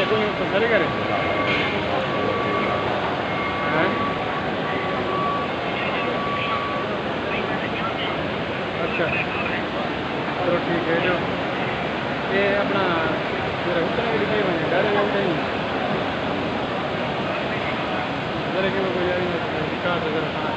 तू तो सारे करे हैं अच्छा चलो ठीक है जो ये अपना मेरा उतना भी दिखाई बने डाले उठे ही मेरे के कोई यार दिखा दे जरा